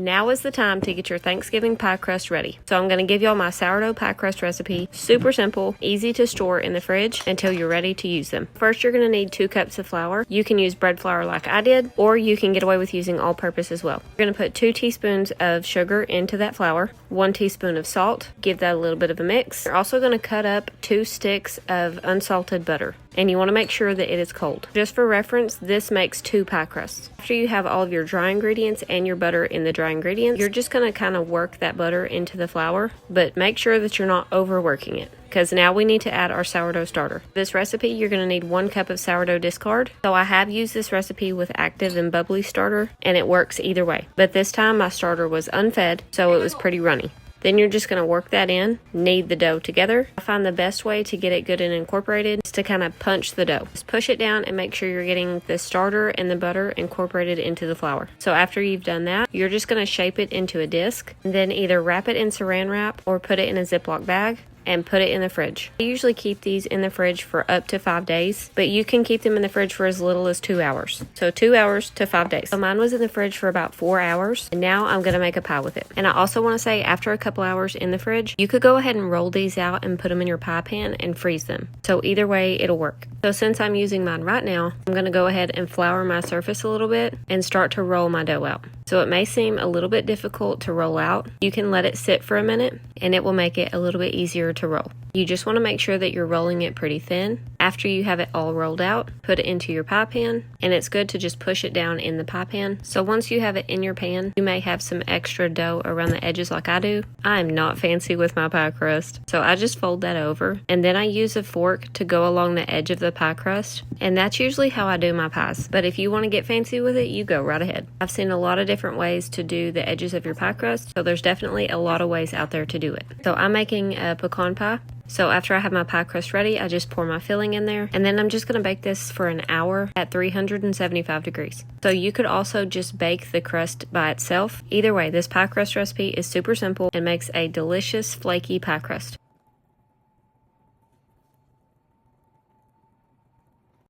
Now is the time to get your Thanksgiving pie crust ready. So I'm going to give y'all my sourdough pie crust recipe. Super simple, easy to store in the fridge until you're ready to use them. First, you're going to need 2 cups of flour. You can use bread flour like I did, or you can get away with using all-purpose as well. You're going to put 2 teaspoons of sugar into that flour, 1 teaspoon of salt. Give that a little bit of a mix. You're also going to cut up 2 sticks of unsalted butter, and you want to make sure that it is cold. Just for reference, this makes 2 pie crusts. After you have all of your dry ingredients and your butter in the dry ingredients, you're just going to kind of work that butter into the flour, but make sure that you're not overworking it, because now we need to add our sourdough starter. This recipe, you're going to need 1 cup of sourdough discard. So I have used this recipe with active and bubbly starter, and it works either way. But this time my starter was unfed, so it was pretty runny. Then you're just going to work that in, knead the dough together. I find the best way to get it good and incorporated is to kind of punch the dough. Just push it down and make sure you're getting the starter and the butter incorporated into the flour. So after you've done that, you're just going to shape it into a disc, and then either wrap it in saran wrap or put it in a Ziploc bag and put it in the fridge. I usually keep these in the fridge for up to 5 days, but you can keep them in the fridge for as little as 2 hours. So 2 hours to 5 days. So mine was in the fridge for about 4 hours, and now I'm gonna make a pie with it. And I also wanna say, after a couple hours in the fridge, you could go ahead and roll these out and put them in your pie pan and freeze them. So either way, it'll work. So since I'm using mine right now, I'm gonna go ahead and flour my surface a little bit and start to roll my dough out. So it may seem a little bit difficult to roll out. You can let it sit for a minute and it will make it a little bit easier to roll. You just want to make sure that you're rolling it pretty thin. After you have it all rolled out, put it into your pie pan, and it's good to just push it down in the pie pan. So once you have it in your pan, you may have some extra dough around the edges like I do. I am not fancy with my pie crust, so I just fold that over, and then I use a fork to go along the edge of the pie crust, and that's usually how I do my pies. But if you want to get fancy with it, you go right ahead. I've seen a lot of different ways to do the edges of your pie crust, so there's definitely a lot of ways out there to do it. So I'm making a pecan pie. So after I have my pie crust ready, I just pour my filling in there, and then I'm just going to bake this for an hour at 375 degrees. So you could also just bake the crust by itself. Either way, this pie crust recipe is super simple and makes a delicious flaky pie crust.